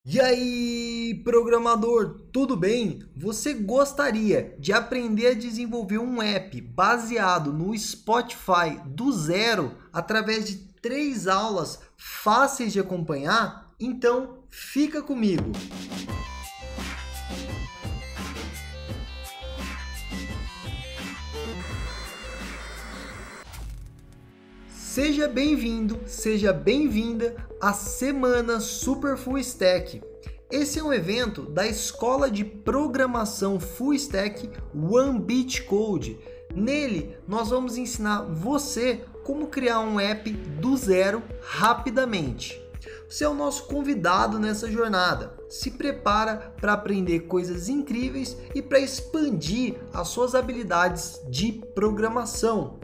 E aí, programador, tudo bem? Você gostaria de aprender a desenvolver um app baseado no Spotify do zero através de 3 aulas fáceis de acompanhar? Então, fica comigo. Seja bem-vindo, seja bem-vinda à Semana Super Full Stack. Esse é um evento da Escola de Programação Full Stack One Beat Code. Nele, nós vamos ensinar você como criar um app do zero rapidamente. Você é o nosso convidado nessa jornada. Se prepara para aprender coisas incríveis e para expandir as suas habilidades de programação.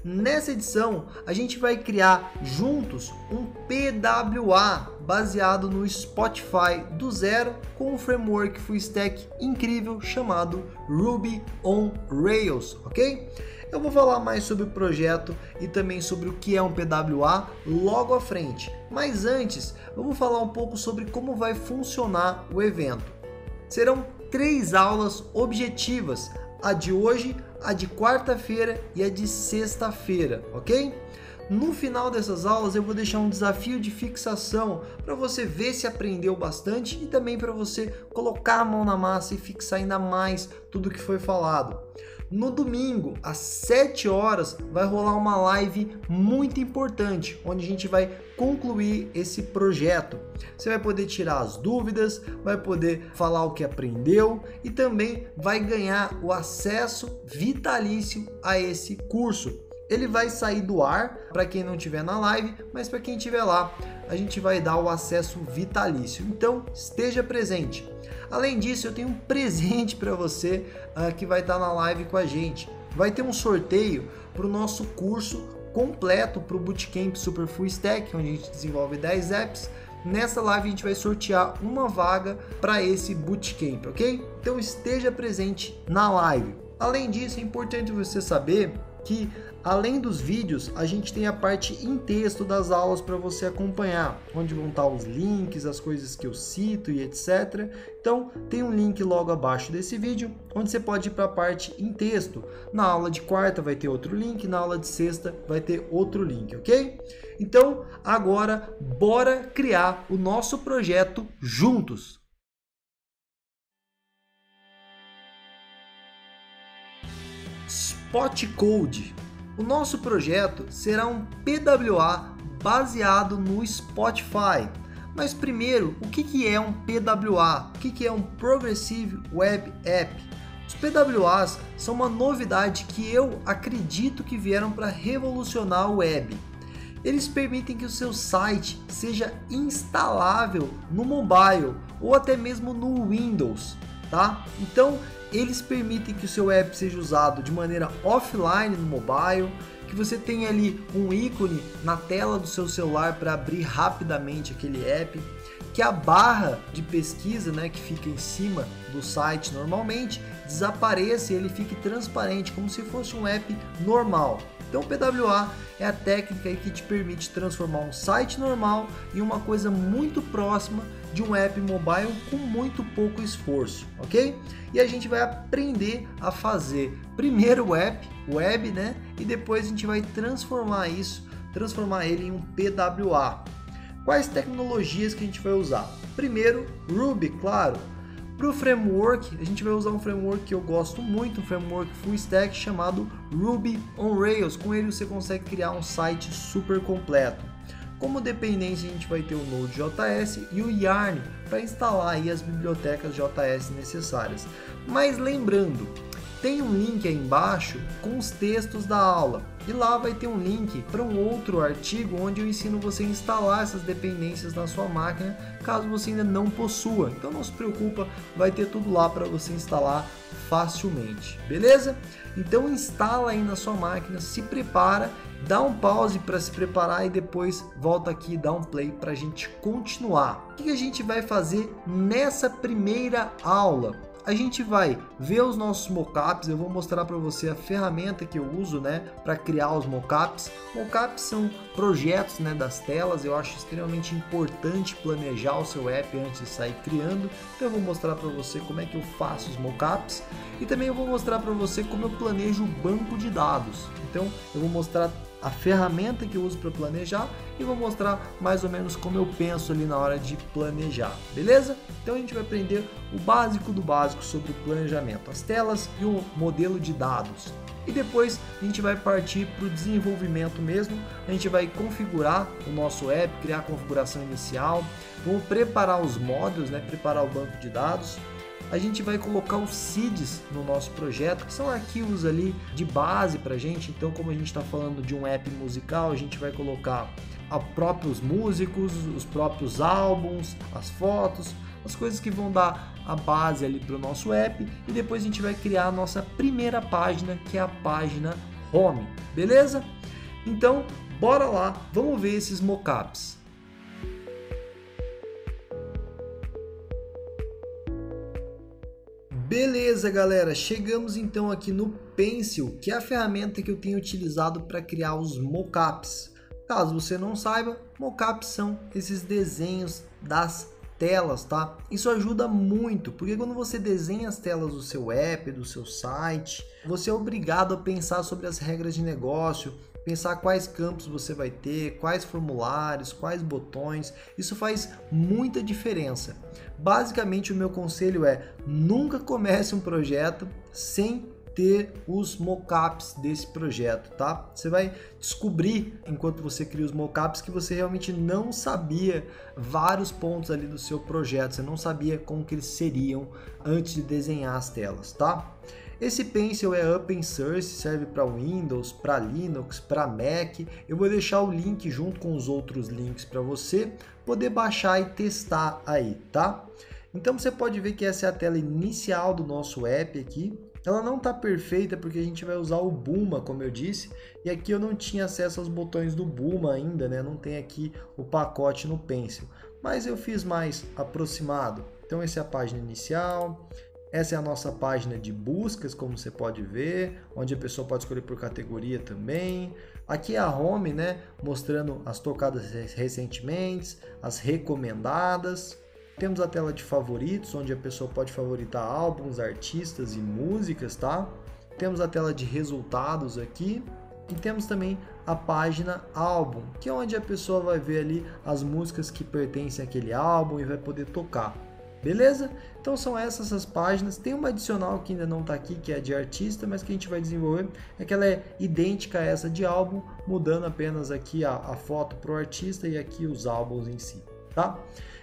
Nessa edição, a gente vai criar juntos um PWA baseado no Spotify do zero com um framework full stack incrível chamado Ruby on Rails, ok? Eu vou falar mais sobre o projeto e também sobre o que é um PWA logo à frente. Mas antes, vamos falar um pouco sobre como vai funcionar o evento. Serão 3 aulas objetivas, a de hoje, a de quarta-feira e a de sexta-feira, ok? No final dessas aulas eu vou deixar um desafio de fixação para você ver se aprendeu bastante e também para você colocar a mão na massa e fixar ainda mais tudo que foi falado. No domingo, às 7 horas, vai rolar uma live muito importante, onde a gente vai concluir esse projeto. Você vai poder tirar as dúvidas, vai poder falar o que aprendeu e também vai ganhar o acesso vitalício a esse curso. Ele vai sair do ar para quem não estiver na live, mas para quem estiver lá, a gente vai dar o acesso vitalício. Então, esteja presente. Além disso, eu tenho um presente para você que vai estar na live com a gente. Vai ter um sorteio para o nosso curso completo para o Bootcamp Super Full Stack, onde a gente desenvolve 10 apps. Nessa live a gente vai sortear uma vaga para esse Bootcamp, ok? Então esteja presente na live. Além disso, é importante você saber que além dos vídeos, a gente tem a parte em texto das aulas para você acompanhar, onde vão estar os links, as coisas que eu cito e etc. Então, tem um link logo abaixo desse vídeo, onde você pode ir para a parte em texto. Na aula de quarta vai ter outro link, na aula de sexta vai ter outro link, ok? Então, agora, bora criar o nosso projeto juntos! Spot Code. O nosso projeto será um PWA baseado no Spotify. Mas primeiro, o que é um PWA? O que é um Progressive Web App? Os PWAs são uma novidade que eu acredito que vieram para revolucionar o web. Eles permitem que o seu site seja instalável no mobile ou até mesmo no Windows, tá? Então, eles permitem que o seu app seja usado de maneira offline no mobile, que você tenha ali um ícone na tela do seu celular para abrir rapidamente aquele app, que a barra de pesquisa, né, que fica em cima do site normalmente, desapareça e ele fique transparente, como se fosse um app normal. Então o PWA é a técnica aí que te permite transformar um site normal em uma coisa muito próxima de um app mobile com muito pouco esforço, ok? E a gente vai aprender a fazer primeiro o app, web, né? E depois a gente vai transformar ele em um PWA. Quais tecnologias que a gente vai usar? Primeiro, Ruby, claro. Para o framework, a gente vai usar um framework que eu gosto muito, um framework full stack chamado Ruby on Rails. Com ele você consegue criar um site super completo. Como dependência, a gente vai ter o Node.js e o Yarn para instalar aí as bibliotecas JS necessárias. Mas lembrando, tem um link aí embaixo com os textos da aula. E lá vai ter um link para um outro artigo onde eu ensino você a instalar essas dependências na sua máquina, caso você ainda não possua. Então não se preocupa, vai ter tudo lá para você instalar facilmente, beleza? Então instala aí na sua máquina, se prepara, dá um pause para se preparar e depois volta aqui e dá um play para a gente continuar. O que a gente vai fazer nessa primeira aula? a gente vai ver os nossos mockups. Eu vou mostrar para você a ferramenta que eu uso, né, para criar os mockups. Mockups são projetos, né, das telas. Eu acho extremamente importante planejar o seu app antes de sair criando. Então eu vou mostrar para você como é que eu faço os mockups e também eu vou mostrar para você como eu planejo o banco de dados. Então eu vou mostrar a ferramenta que eu uso para planejar e vou mostrar mais ou menos como eu penso ali na hora de planejar, beleza? Então a gente vai aprender o básico do básico sobre o planejamento, as telas e o modelo de dados. E depois a gente vai partir para o desenvolvimento mesmo, a gente vai configurar o nosso app, criar a configuração inicial, vamos preparar os módulos, né? Preparar o banco de dados. A gente vai colocar os seeds no nosso projeto, que são arquivos ali de base para a gente. Então, como a gente está falando de um app musical, a gente vai colocar os próprios músicos, os próprios álbuns, as fotos, as coisas que vão dar a base ali para o nosso app. E depois a gente vai criar a nossa primeira página, que é a página Home, beleza? Então, bora lá, vamos ver esses mockups. Beleza, galera, chegamos então aqui no Pencil, que é a ferramenta que eu tenho utilizado para criar os mockups. Caso você não saiba, mockups são esses desenhos das telas, tá? Isso ajuda muito, porque quando você desenha as telas do seu app, do seu site, você é obrigado a pensar sobre as regras de negócio, pensar quais campos você vai ter, quais formulários, quais botões. Isso faz muita diferença. Basicamente, o meu conselho é: nunca comece um projeto sem ter os mockups desse projeto, tá? Você vai descobrir, enquanto você cria os mockups, que você realmente não sabia vários pontos ali do seu projeto, você não sabia como que eles seriam antes de desenhar as telas, tá? Esse Pencil é open source, serve para Windows, para Linux, para Mac. Eu vou deixar o link junto com os outros links para você poder baixar e testar aí, tá? Então você pode ver que essa é a tela inicial do nosso app aqui. Ela não está perfeita porque a gente vai usar o Bulma, como eu disse, e aqui eu não tinha acesso aos botões do Bulma ainda, né? Não tem aqui o pacote no Pencil, mas eu fiz mais aproximado. Então essa é a página inicial. Essa é a nossa página de buscas, como você pode ver, onde a pessoa pode escolher por categoria também. Aqui é a home, né, mostrando as tocadas recentemente, as recomendadas. Temos a tela de favoritos, onde a pessoa pode favoritar álbuns, artistas e músicas, tá? Temos a tela de resultados aqui. E temos também a página álbum, que é onde a pessoa vai ver ali as músicas que pertencem àquele álbum e vai poder tocar. Beleza? Então são essas as páginas. Tem uma adicional que ainda não está aqui, que é de artista, mas que a gente vai desenvolver. É que ela é idêntica a essa de álbum, mudando apenas aqui a foto para o artista e aqui os álbuns em si, tá?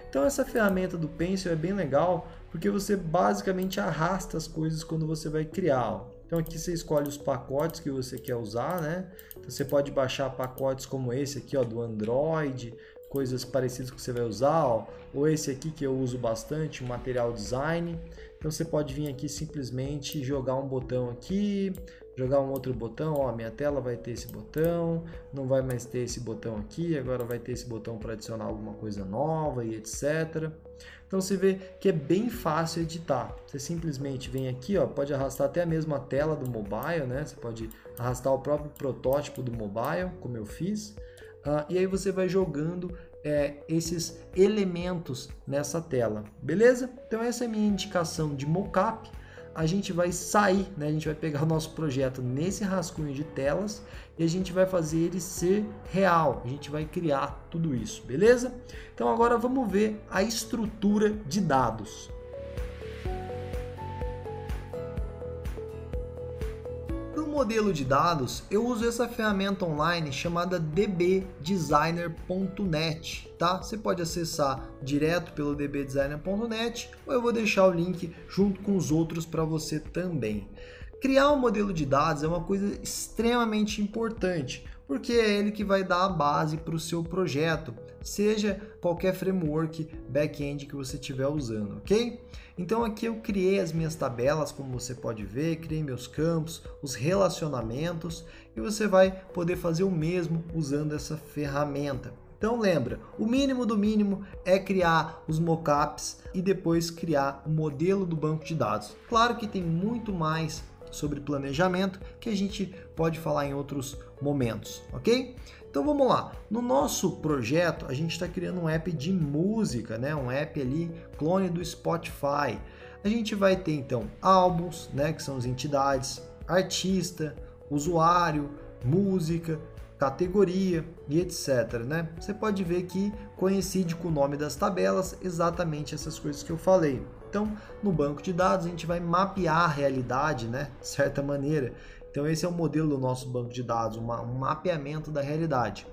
Então essa ferramenta do Pencil é bem legal, porque você basicamente arrasta as coisas quando você vai criar. Ó. Então aqui você escolhe os pacotes que você quer usar, né? Então, você pode baixar pacotes como esse aqui, ó, do Android, coisas parecidas que você vai usar, ó, ou esse aqui que eu uso bastante, o Material Design. Então você pode vir aqui simplesmente jogar um botão aqui, jogar um outro botão, ó, minha tela vai ter esse botão, não vai mais ter esse botão aqui, agora vai ter esse botão para adicionar alguma coisa nova e etc. Então você vê que é bem fácil editar. Você simplesmente vem aqui, ó, pode arrastar até mesmo a tela do mobile, né? Você pode arrastar o próprio protótipo do mobile, como eu fiz. E aí você vai jogando esses elementos nessa tela, beleza? Então essa é a minha indicação de mockup. A gente vai sair, né? A gente vai pegar o nosso projeto nesse rascunho de telas e a gente vai fazer ele ser real. A gente vai criar tudo isso, beleza? Então agora vamos ver a estrutura de dados. Modelo de dados, eu uso essa ferramenta online chamada dbdesigner.net, tá? Você pode acessar direto pelo dbdesigner.net ou eu vou deixar o link junto com os outros para você também. Criar um modelo de dados é uma coisa extremamente importante, porque é ele que vai dar a base para o seu projeto, seja qualquer framework back-end que você estiver usando, ok? Então aqui eu criei as minhas tabelas, como você pode ver, criei meus campos, os relacionamentos, e você vai poder fazer o mesmo usando essa ferramenta. Então lembra, o mínimo do mínimo é criar os mockups e depois criar o modelo do banco de dados. Claro que tem muito mais sobre planejamento que a gente pode falar em outros momentos, ok? Então vamos lá, no nosso projeto a gente está criando um app de música, né? Um app ali, clone do Spotify. A gente vai ter então álbuns, né? Que são as entidades, artista, usuário, música, categoria e etc, né? Você pode ver que coincide com o nome das tabelas exatamente essas coisas que eu falei. Então, no banco de dados a gente vai mapear a realidade, né? De certa maneira. Então esse é o modelo do nosso banco de dados, um mapeamento da realidade.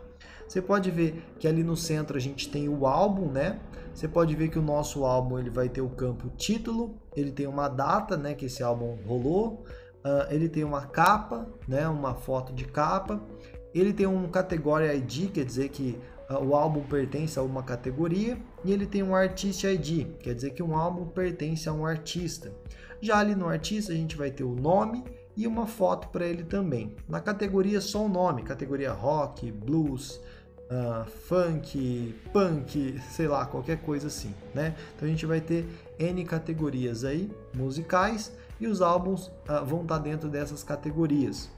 Você pode ver que ali no centro a gente tem o álbum, né? Você pode ver que o nosso álbum ele vai ter o campo título, ele tem uma data, né? Que esse álbum rolou, ele tem uma capa, né? Uma foto de capa. Ele tem um Category ID, quer dizer que o álbum pertence a uma categoria, e ele tem um Artist ID, quer dizer que um álbum pertence a um artista. Já ali no artista a gente vai ter o nome e uma foto para ele também. Na categoria só o nome, categoria rock, blues, funk, punk, sei lá, qualquer coisa assim, né? Então a gente vai ter N categorias aí, musicais, e os álbuns vão estar dentro dessas categorias.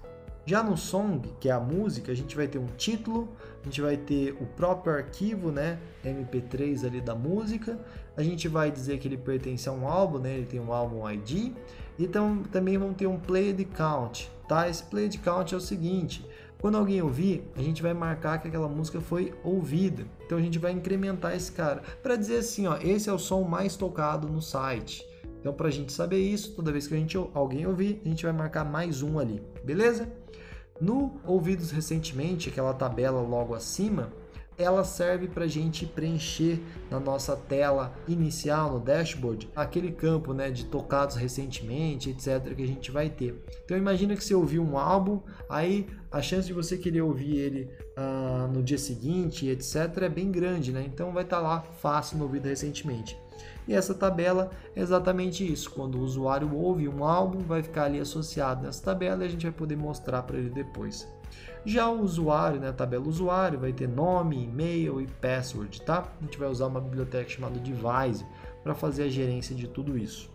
Já no song, que é a música, a gente vai ter um título, a gente vai ter o próprio arquivo, né, MP3 ali da música, a gente vai dizer que ele pertence a um álbum, né, ele tem um álbum ID, então também vão ter um played count, tá? Esse played count é o seguinte, quando alguém ouvir, a gente vai marcar que aquela música foi ouvida, então a gente vai incrementar esse cara, para dizer assim, ó, esse é o som mais tocado no site. Então, para a gente saber isso, toda vez que alguém ouvir, a gente vai marcar mais um ali, beleza? No Ouvidos Recentemente, aquela tabela logo acima, ela serve para a gente preencher na nossa tela inicial, no dashboard, aquele campo, né, de tocados recentemente, etc, que a gente vai ter. Então imagina que você ouviu um álbum, aí a chance de você querer ouvir ele no dia seguinte, etc, é bem grande, né? Então vai estar lá fácil no Ouvido Recentemente. E essa tabela é exatamente isso. Quando o usuário ouve um álbum, vai ficar ali associado nessa tabela e a gente vai poder mostrar para ele depois. Já o usuário, né, a tabela usuário, vai ter nome, e-mail e password, tá? A gente vai usar uma biblioteca chamada Devise para fazer a gerência de tudo isso.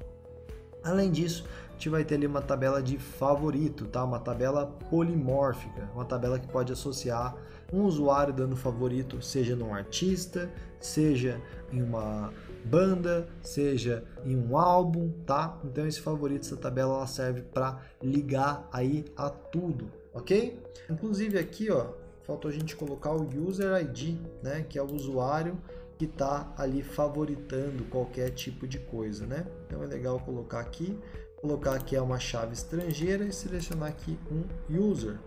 Além disso, a gente vai ter ali uma tabela de favorito, tá? Uma tabela polimórfica, uma tabela que pode associar um usuário dando favorito, seja num artista, seja em uma banda, seja em um álbum, tá? Então esse favorito, essa tabela, ela serve para ligar aí a tudo, ok? Inclusive aqui, ó, faltou a gente colocar o User ID, né? Que é o usuário que está ali favoritando qualquer tipo de coisa, né? Então é legal colocar aqui é uma chave estrangeira e selecionar aqui um user.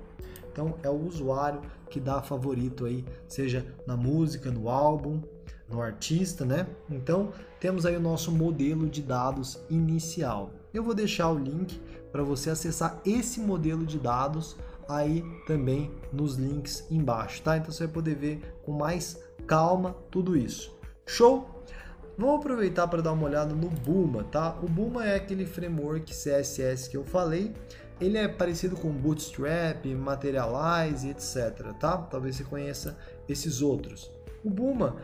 Então é o usuário que dá favorito aí, seja na música, no álbum, no artista, né? Então temos aí o nosso modelo de dados inicial. Eu vou deixar o link para você acessar esse modelo de dados aí também nos links embaixo, tá? Então você vai poder ver com mais calma tudo isso. Show? Vamos aproveitar para dar uma olhada no Bulma, tá? O Bulma é aquele framework CSS que eu falei. Ele é parecido com Bootstrap, Materialize, etc, tá? Talvez você conheça esses outros. O Bulma,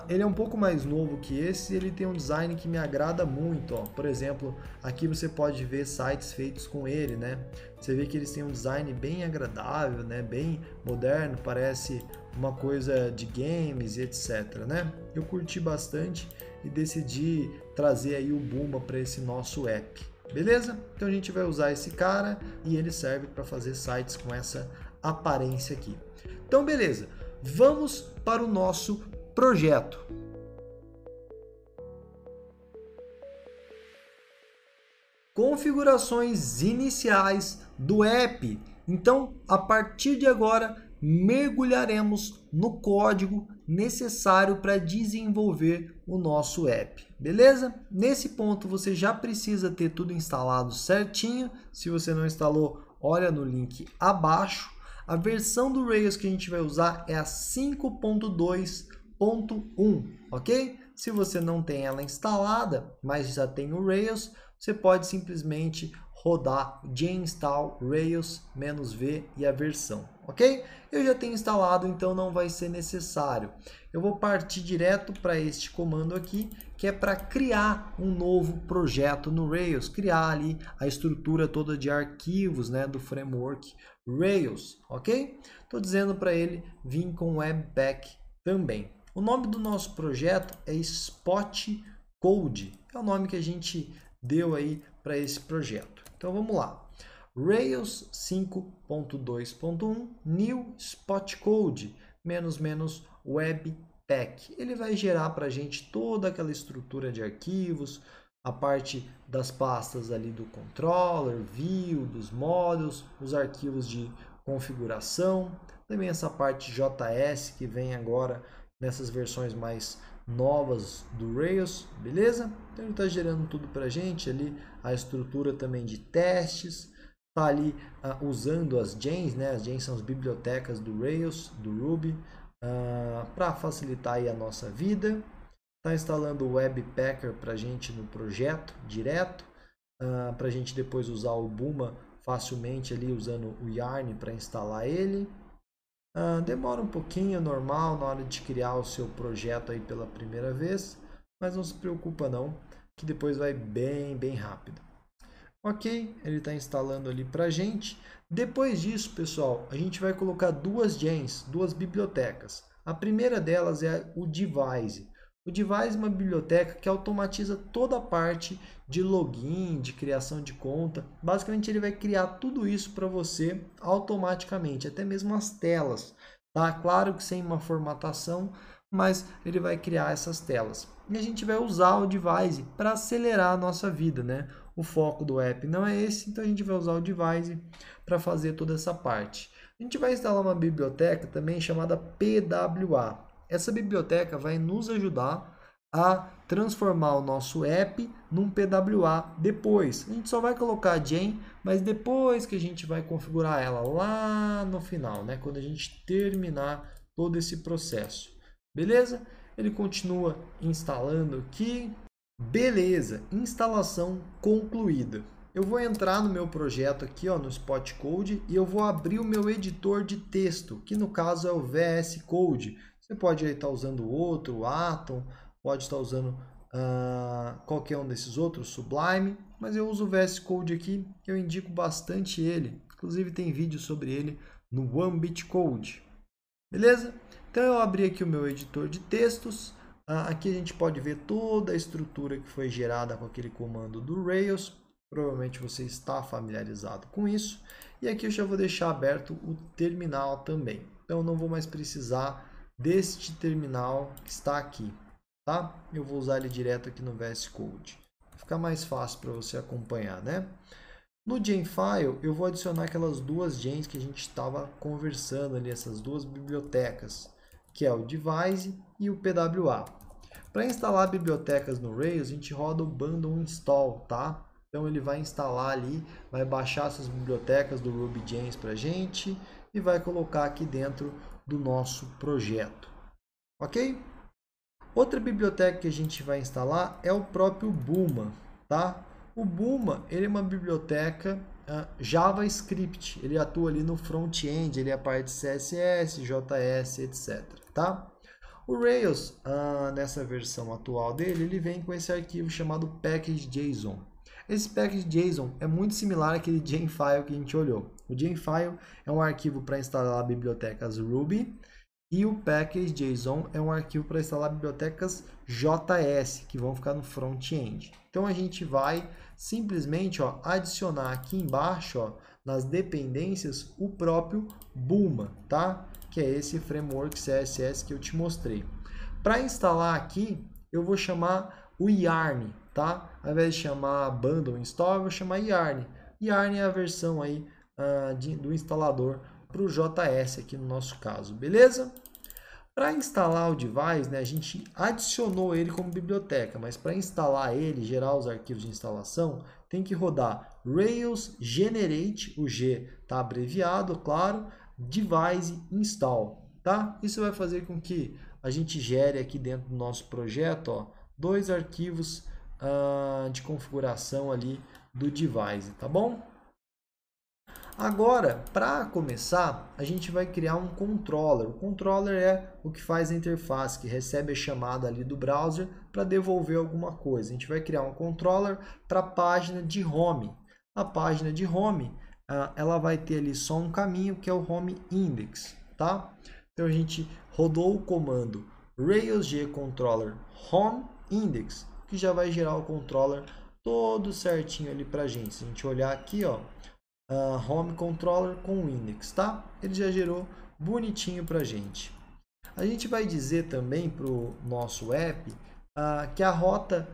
ele é um pouco mais novo que esse, ele tem um design que me agrada muito, ó. Por exemplo, aqui você pode ver sites feitos com ele, né? Você vê que eles têm um design bem agradável, né? Bem moderno, parece uma coisa de games e etc, né? Eu curti bastante e decidi trazer aí o Bulma para esse nosso app. Beleza? Então a gente vai usar esse cara e ele serve para fazer sites com essa aparência aqui. Então beleza, vamos para o nosso projeto. Configurações iniciais do app. Então, a partir de agora, mergulharemos no código necessário para desenvolver o nosso app, beleza? Nesse ponto você já precisa ter tudo instalado certinho. Se você não instalou, olha no link abaixo. A versão do Rails que a gente vai usar é a 5.2.1, ok? Se você não tem ela instalada, mas já tem o Rails, você pode simplesmente rodar jinstall rails-v e a versão, ok? Eu já tenho instalado, então não vai ser necessário. Eu vou partir direto para este comando aqui, que é para criar um novo projeto no Rails, criar ali a estrutura toda de arquivos, né, do framework Rails, ok? Estou dizendo para ele vir com Webpack também. O nome do nosso projeto é Spot Code, é o nome que a gente deu aí para esse projeto. Então vamos lá. Rails 5.2.1 New Spot Code Webpack. Ele vai gerar para a gente toda aquela estrutura de arquivos, a parte das pastas ali do controller, view, dos modules, os arquivos de configuração, também essa parte JS que vem agora nessas versões mais novas do Rails, beleza? Então ele está gerando tudo para a gente ali, a estrutura também de testes, está ali usando as gens, né? As gens são as bibliotecas do Rails, do Ruby, para facilitar aí a nossa vida. Está instalando o Webpacker para a gente no projeto direto, para a gente depois usar o Buma facilmente ali usando o Yarn para instalar ele. Demora um pouquinho, normal, na hora de criar o seu projeto aí pela primeira vez, mas não se preocupa não, que depois vai bem rápido. Ok, ele está instalando ali para a gente. Depois disso, pessoal, a gente vai colocar duas gens, duas bibliotecas. A primeira delas é o Devise. O Devise é uma biblioteca que automatiza toda a parte de login, de criação de conta. Basicamente, ele vai criar tudo isso para você automaticamente, até mesmo as telas. Tá? Claro que sem uma formatação, mas ele vai criar essas telas. E a gente vai usar o Devise para acelerar a nossa vida, né? O foco do app não é esse, então a gente vai usar o Devise para fazer toda essa parte. A gente vai instalar uma biblioteca também chamada PWA. Essa biblioteca vai nos ajudar a transformar o nosso app num PWA depois. A gente só vai colocar a gen, mas depois que a gente vai configurar ela lá no final, né? Quando a gente terminar todo esse processo. Beleza? Ele continua instalando aqui. Beleza, instalação concluída. Eu vou entrar no meu projeto aqui, ó, no Spot Code, e eu vou abrir o meu editor de texto, que no caso é o VS Code. Você pode estar usando outro, o Atom, pode estar usando qualquer um desses outros, Sublime, mas eu uso o VS Code aqui, eu indico bastante ele. Inclusive tem vídeo sobre ele no OneBit Code. Beleza? Então eu abri aqui o meu editor de textos. Aqui a gente pode ver toda a estrutura que foi gerada com aquele comando do Rails. Provavelmente você está familiarizado com isso. E aqui eu já vou deixar aberto o terminal também. Então eu não vou mais precisar deste terminal que está aqui. Tá? Eu vou usar ele direto aqui no VS Code. Vai ficar mais fácil para você acompanhar, né? No Genfile eu vou adicionar aquelas duas gens que a gente estava conversando ali, essas duas bibliotecas, que é o Devise e o PWA. Para instalar bibliotecas no Rails, a gente roda o bundle install, tá? Então ele vai instalar ali, vai baixar essas bibliotecas do RubyGems para a gente e vai colocar aqui dentro do nosso projeto, ok? Outra biblioteca que a gente vai instalar é o próprio Buma, tá? O Buma, ele é uma biblioteca JavaScript, ele atua ali no front-end, ele é a parte CSS, JS, etc, tá? O Rails, nessa versão atual dele, ele vem com esse arquivo chamado package.json. Esse package.json é muito similar àquele Genfile que a gente olhou. O Genfile é um arquivo para instalar bibliotecas Ruby e o package.json é um arquivo para instalar bibliotecas JS, que vão ficar no front-end. Então a gente vai simplesmente adicionar aqui embaixo, nas dependências, o próprio Buma, tá? Que é esse framework CSS que eu te mostrei. Para instalar aqui, eu vou chamar o Yarn, tá? Ao invés de chamar bundle install, eu vou chamar Yarn. Yarn é a versão aí do instalador para o JS aqui no nosso caso, beleza? Para instalar o Devise, né, a gente adicionou ele como biblioteca, mas para instalar ele, gerar os arquivos de instalação, tem que rodar Rails generate, o G está abreviado, claro, Devise install, tá? Isso vai fazer com que a gente gere aqui dentro do nosso projeto, dois arquivos de configuração ali do Devise, tá bom? Agora, para começar, a gente vai criar um controller. O controller é o que faz a interface, que recebe a chamada ali do browser para devolver alguma coisa. A gente vai criar um controller para a página de home. A página de home, ela vai ter ali só um caminho, que é o home index, tá? Então a gente rodou o comando railsg controller home index, que já vai gerar o controller todo certinho ali para a gente. Se a gente olhar aqui, ó, home controller com index, tá? Ele já gerou bonitinho para a gente. A gente vai dizer também para o nosso app que a rota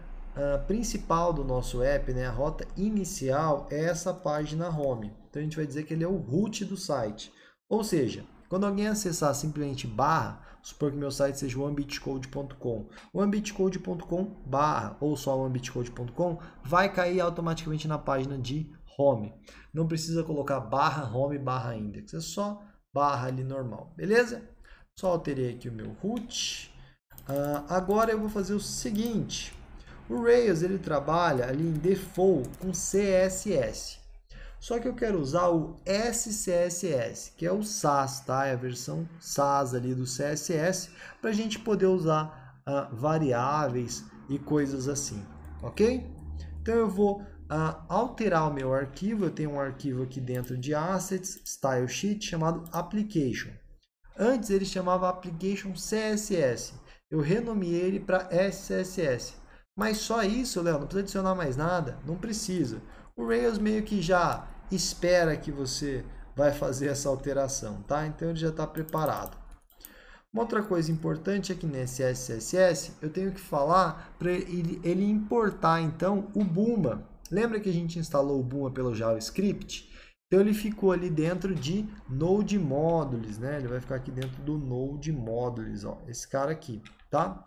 principal do nosso app, né, a rota inicial, é essa página home. Então a gente vai dizer que ele é o root do site. Ou seja, quando alguém acessar simplesmente barra, supor que meu site seja o ambitcode.com, o ambitcode.com barra ou só o ambitcode.com vai cair automaticamente na página de home. Não precisa colocar barra home barra index, é só barra ali normal, beleza? Só alterei aqui o meu root. Agora eu vou fazer o seguinte, o Rails ele trabalha ali em default com CSS. Só que eu quero usar o SCSS, que é o SAS, tá? É a versão SAS ali do CSS, para a gente poder usar variáveis e coisas assim, ok? Então eu vou alterar o meu arquivo. Eu tenho um arquivo aqui dentro de Assets, Style Sheet, chamado Application. Antes ele chamava Application CSS. Eu renomeei ele para SCSS. Mas só isso, Léo, não precisa adicionar mais nada? Não precisa. O Rails meio que já espera que você vai fazer essa alteração, tá? Então ele já está preparado. Uma outra coisa importante é que nesse SCSS eu tenho que falar para ele importar então o Buma. Lembra que a gente instalou o Buma pelo JavaScript? Então ele ficou ali dentro de Node Modules, né? Ele vai ficar aqui dentro do Node Modules, ó, esse cara aqui, tá?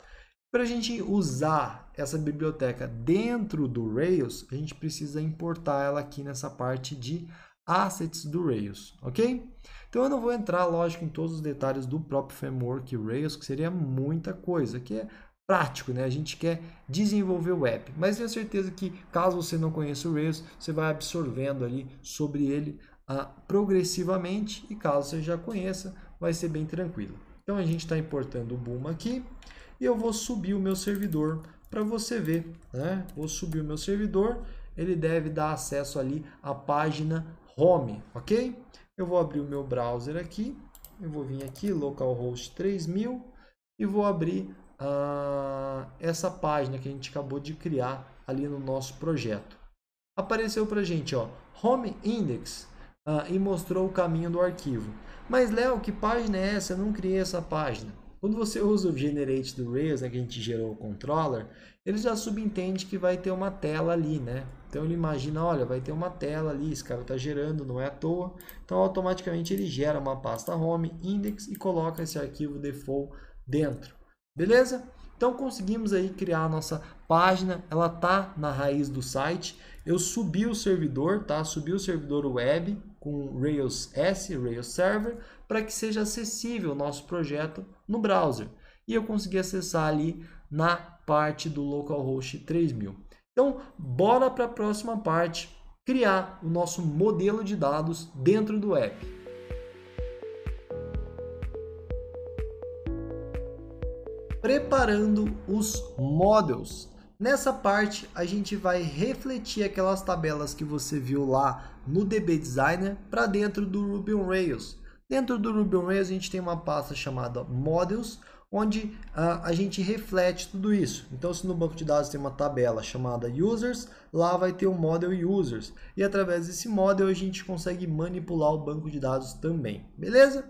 Para a gente usar essa biblioteca dentro do Rails, a gente precisa importar ela aqui nessa parte de Assets do Rails, ok? Então eu não vou entrar, lógico, em todos os detalhes do próprio framework Rails, que seria muita coisa, que é prático, né? A gente quer desenvolver o app, mas tenho certeza que caso você não conheça o Rails, você vai absorvendo ali sobre ele progressivamente, e caso você já conheça, vai ser bem tranquilo. Então a gente está importando o Buma aqui. E eu vou subir o meu servidor para você ver, né? Vou subir o meu servidor, ele deve dar acesso ali à página home, ok? Eu vou abrir o meu browser aqui, eu vou vir aqui, localhost 3000, e vou abrir essa página que a gente acabou de criar ali no nosso projeto. Apareceu para a gente, ó, home index, e mostrou o caminho do arquivo. Mas, Léo, que página é essa? Eu não criei essa página. Quando você usa o generate do Rails, né, que a gente gerou o controller, ele já subentende que vai ter uma tela ali, né? Então ele imagina, olha, vai ter uma tela ali, esse cara está gerando, não é à toa. Então automaticamente ele gera uma pasta home index e coloca esse arquivo default dentro. Beleza? Então conseguimos aí criar a nossa página, ela tá na raiz do site. Eu subi o servidor, tá? Subi o servidor web com Rails S, Rails Server, para que seja acessível o nosso projeto no browser. E eu consegui acessar ali na parte do localhost 3000. Então, bora para a próxima parte, criar o nosso modelo de dados dentro do app. Preparando os models. Nessa parte, a gente vai refletir aquelas tabelas que você viu lá no DB Designer para dentro do Ruby on Rails. Dentro do Ruby on Rails, a gente tem uma pasta chamada Models, onde a gente reflete tudo isso. Então, se no banco de dados tem uma tabela chamada Users, lá vai ter o model Users. E através desse model, a gente consegue manipular o banco de dados também. Beleza?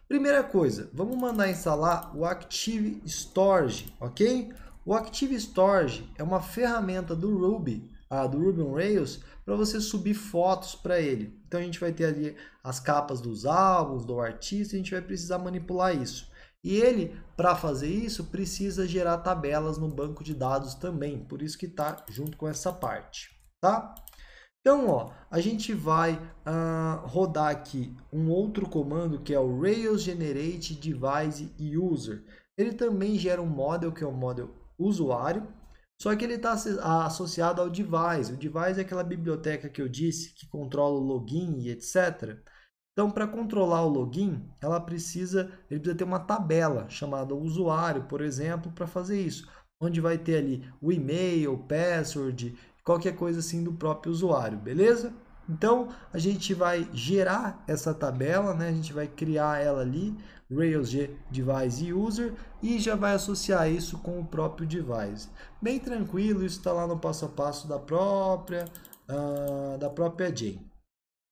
Primeira coisa, vamos mandar instalar o Active Storage, ok? O Active Storage é uma ferramenta do Ruby on Rails, para você subir fotos para ele. Então a gente vai ter ali as capas dos álbuns, do artista, a gente vai precisar manipular isso. E ele, para fazer isso, precisa gerar tabelas no banco de dados também, por isso que está junto com essa parte, tá? Então, ó, a gente vai rodar aqui um outro comando que é o Rails Generate Device User. Ele também gera um model, que é o model usuário. Só que ele está associado ao device. O device é aquela biblioteca que eu disse que controla o login e etc. Então, para controlar o login, ele precisa ter uma tabela chamada usuário, por exemplo, para fazer isso, onde vai ter ali o e-mail, password, qualquer coisa assim do próprio usuário, beleza? Então, a gente vai gerar essa tabela, né? A gente vai criar ela ali, Rails G Device User, e já vai associar isso com o próprio device. Bem tranquilo, isso está lá no passo a passo da própria Jane.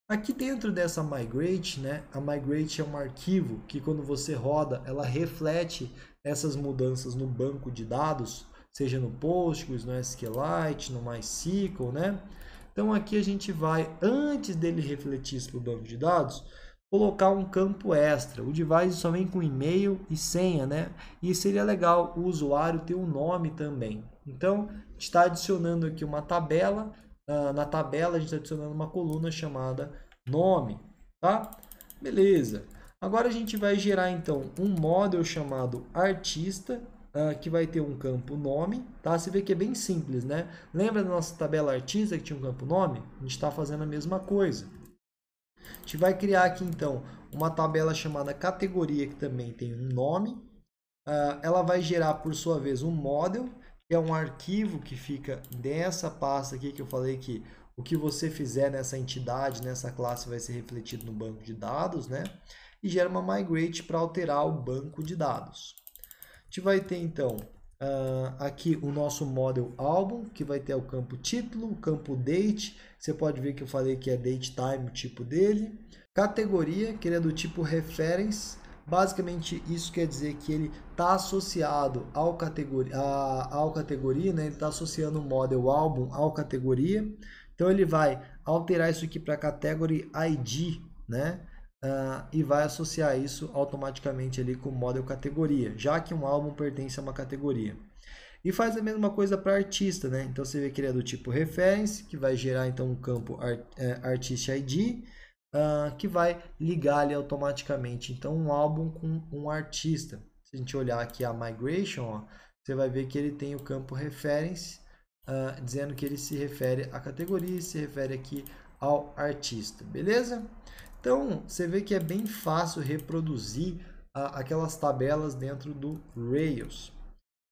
Aqui dentro dessa migrate, né? A migrate é um arquivo que quando você roda, ela reflete essas mudanças no banco de dados, seja no Postgres, no SQLite, no MySQL, né? Então aqui a gente vai, antes dele refletir isso para o banco de dados, colocar um campo extra. O device só vem com e-mail e senha, né? E seria legal o usuário ter um nome também. Então, a gente está adicionando aqui uma tabela. Na tabela, a gente está adicionando uma coluna chamada nome, tá? Beleza. Agora a gente vai gerar, então, um model chamado artista, que vai ter um campo nome, tá? Você vê que é bem simples, né? Lembra da nossa tabela artista que tinha um campo nome? A gente está fazendo a mesma coisa. A gente vai criar aqui, então, uma tabela chamada categoria, que também tem um nome. Ela vai gerar, por sua vez, um model, que é um arquivo que fica nessa pasta aqui, que eu falei que o que você fizer nessa entidade, nessa classe, vai ser refletido no banco de dados, né? E gera uma migrate para alterar o banco de dados. A gente vai ter, então, aqui o nosso model álbum, que vai ter o campo título, o campo date. Você pode ver que eu falei que é date time, o tipo dele. Categoria, que ele é do tipo reference. Basicamente, isso quer dizer que ele está associado ao categoria, né? Ele está associando o model álbum ao categoria. Então, ele vai alterar isso aqui para category ID, né? E vai associar isso automaticamente ali com o model categoria, já que um álbum pertence a uma categoria. E faz a mesma coisa para artista, né? Então, você vê que ele é do tipo reference, que vai gerar então um campo artist ID, que vai ligar ali automaticamente então um álbum com um artista. Se a gente olhar aqui a migration, ó, você vai ver que ele tem o campo reference, dizendo que ele se refere à categoria e se refere aqui ao artista, beleza? Então, você vê que é bem fácil reproduzir aquelas tabelas dentro do Rails.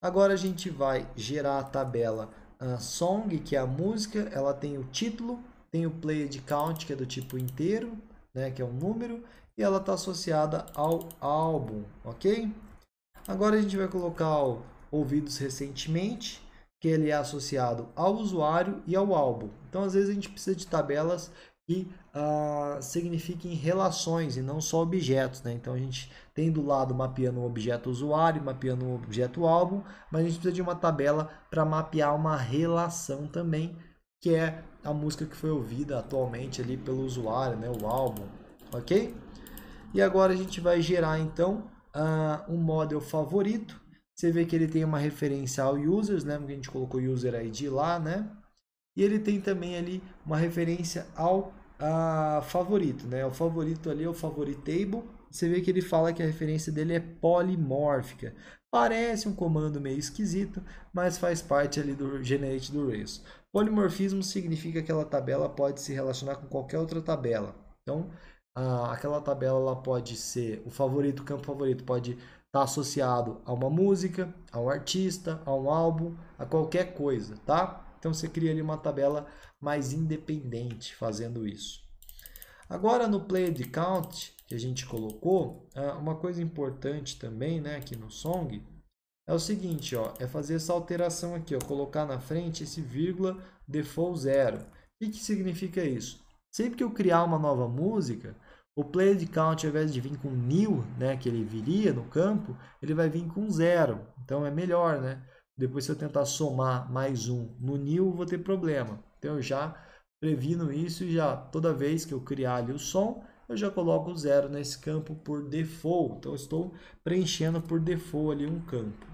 Agora a gente vai gerar a tabela song, que é a música, ela tem o título, tem o played count, que é do tipo inteiro, né, que é um número, e ela está associada ao álbum, ok? Agora a gente vai colocar o ouvidos recentemente, que ele é associado ao usuário e ao álbum. Então, às vezes a gente precisa de tabelas que signifiquem relações e não só objetos, né? Então a gente tem do lado mapeando um objeto usuário, mapeando um objeto álbum, mas a gente precisa de uma tabela para mapear uma relação também, que é a música que foi ouvida atualmente ali pelo usuário, né? O álbum, ok? E agora a gente vai gerar então um model favorito. Você vê que ele tem uma referência ao users, lembra que a gente colocou user ID lá, né? E ele tem também ali uma referência ao favorito, né? O favorito ali é o favoritable. Você vê que ele fala que a referência dele é polimórfica. Parece um comando meio esquisito, mas faz parte ali do generate do Rails. Polimorfismo significa que aquela tabela pode se relacionar com qualquer outra tabela. Então, aquela tabela ela pode ser o favorito, o campo favorito pode estar associado a uma música, a um artista, a um álbum, a qualquer coisa, tá? Então você cria ali uma tabela mais independente fazendo isso. Agora no played count que a gente colocou, uma coisa importante também, né, aqui no song, é o seguinte, ó, é fazer essa alteração aqui, ó, colocar na frente esse vírgula default 0. O que significa isso? Sempre que eu criar uma nova música, o played count, ao invés de vir com new, né, que ele viria no campo, ele vai vir com 0. Então é melhor, né? Depois, se eu tentar somar mais um no new, vou ter problema. Então, eu já previno isso e já toda vez que eu criar ali o som, eu já coloco o 0 nesse campo por default. Então, eu estou preenchendo por default ali um campo.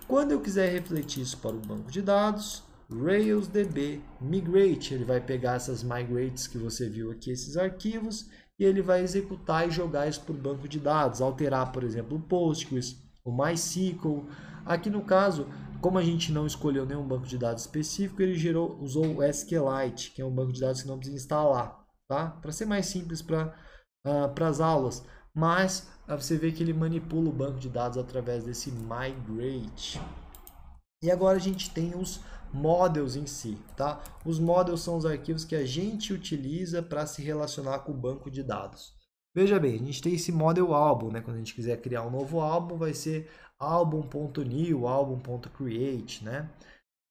Quando eu quiser refletir isso para o banco de dados, RailsDB migrate, ele vai pegar essas migrates que você viu aqui, esses arquivos, e ele vai executar e jogar isso para o banco de dados, alterar, por exemplo, o Postgres, o MySQL. Aqui no caso, Como a gente não escolheu nenhum banco de dados específico, ele usou o SQLite, que é um banco de dados que não precisa instalar, tá? Para ser mais simples para as aulas. Mas você vê que ele manipula o banco de dados através desse migrate. E agora a gente tem os models em si, tá? Os models são os arquivos que a gente utiliza para se relacionar com o banco de dados. Veja bem, a gente tem esse model álbum, né? Quando a gente quiser criar um novo álbum, vai ser album.new, album.create, né?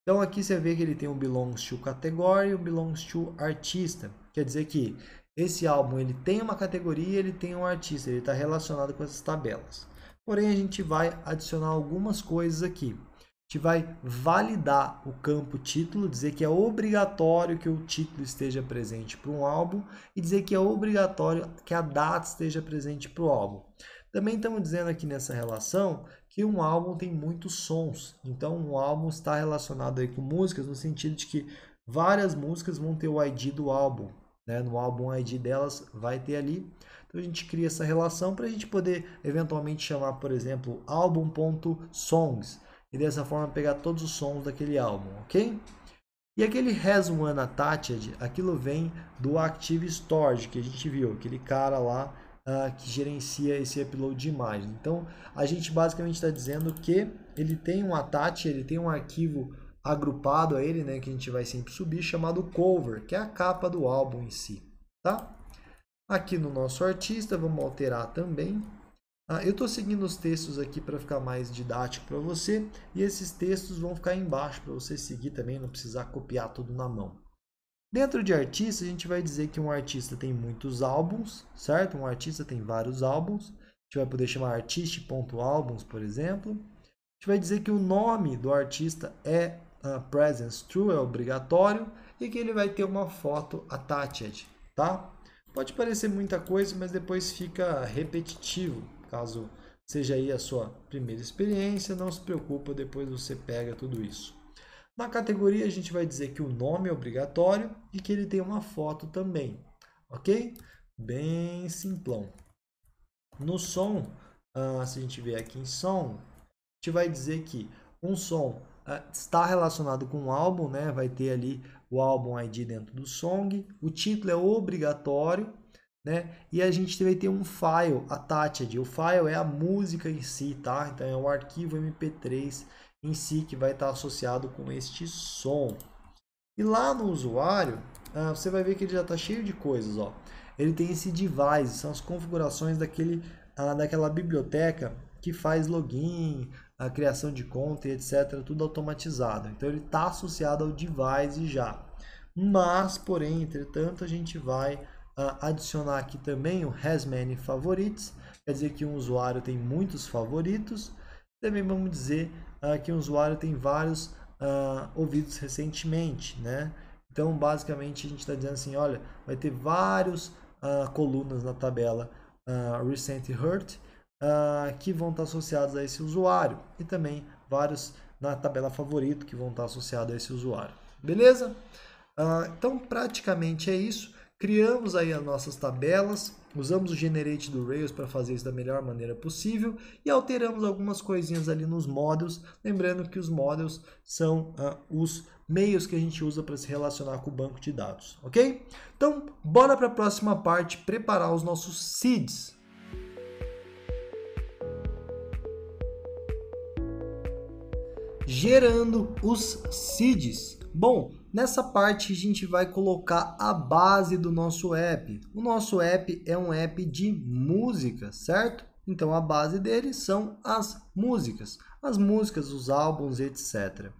Então aqui você vê que ele tem um belongs to category e um belongs to artista. Quer dizer que esse álbum ele tem uma categoria, ele tem um artista, ele está relacionado com essas tabelas. Porém, a gente vai adicionar algumas coisas aqui. A gente vai validar o campo título, dizer que é obrigatório que o título esteja presente para um álbum e dizer que é obrigatório que a data esteja presente para o álbum. Também estamos dizendo aqui nessa relação que um álbum tem muitos sons. Então, um álbum está relacionado aí com músicas no sentido de que várias músicas vão ter o ID do álbum, né? No álbum ID delas vai ter ali. Então, a gente cria essa relação para a gente poder eventualmente chamar, por exemplo, album.songs. E dessa forma pegar todos os sons daquele álbum, ok? E aquele has one attached, aquilo vem do Active Storage, que a gente viu, aquele cara lá que gerencia esse upload de imagem. Então, a gente basicamente está dizendo que ele tem um attach, ele tem um arquivo agrupado a ele, né, que a gente vai sempre subir, chamado cover, que é a capa do álbum em si, tá? Aqui no nosso artista, vamos alterar também. Eu estou seguindo os textos aqui para ficar mais didático para você, e esses textos vão ficar embaixo para você seguir também, não precisar copiar tudo na mão. Dentro de artista, a gente vai dizer que um artista tem muitos álbuns, certo? Um artista tem vários álbuns. A gente vai poder chamar artist.albums, por exemplo. A gente vai dizer que o nome do artista é presence true, é obrigatório, e que ele vai ter uma foto attached, tá? Pode parecer muita coisa, mas depois fica repetitivo. Caso seja aí a sua primeira experiência, não se preocupa, depois você pega tudo isso. Na categoria, a gente vai dizer que o nome é obrigatório e que ele tem uma foto também, ok? Bem simplão. No som, se a gente vier aqui em som, a gente vai dizer que um som está relacionado com um álbum, né? Vai ter ali o álbum ID dentro do song, o título é obrigatório, né? E a gente vai ter um file attached. O file é a música em si, tá? Então é o arquivo MP3 em si que vai estar associado com este som. E lá no usuário, você vai ver que ele já está cheio de coisas, ó. Ele tem esse device, são as configurações daquela biblioteca que faz login, a criação de conta e etc, tudo automatizado. Então ele está associado ao device já. Mas, porém, entretanto, a gente vai adicionar aqui também o has many favorites, quer dizer que um usuário tem muitos favoritos. Também vamos dizer que um usuário tem vários ouvidos recentemente, né? Então, basicamente, a gente está dizendo assim, olha, vai ter vários colunas na tabela Recent Heard que vão estar associados a esse usuário e também vários na tabela favorito que vão estar associados a esse usuário. Beleza? Então, praticamente é isso. Criamos aí as nossas tabelas, usamos o Generate do Rails para fazer isso da melhor maneira possível e alteramos algumas coisinhas ali nos models, lembrando que os models são os meios que a gente usa para se relacionar com o banco de dados, ok? Então, bora para a próxima parte, preparar os nossos seeds. Gerando os seeds. Bom, nessa parte a gente vai colocar a base do nosso app. O nosso app é um app de música, certo? Então a base dele são as músicas, os álbuns, etc.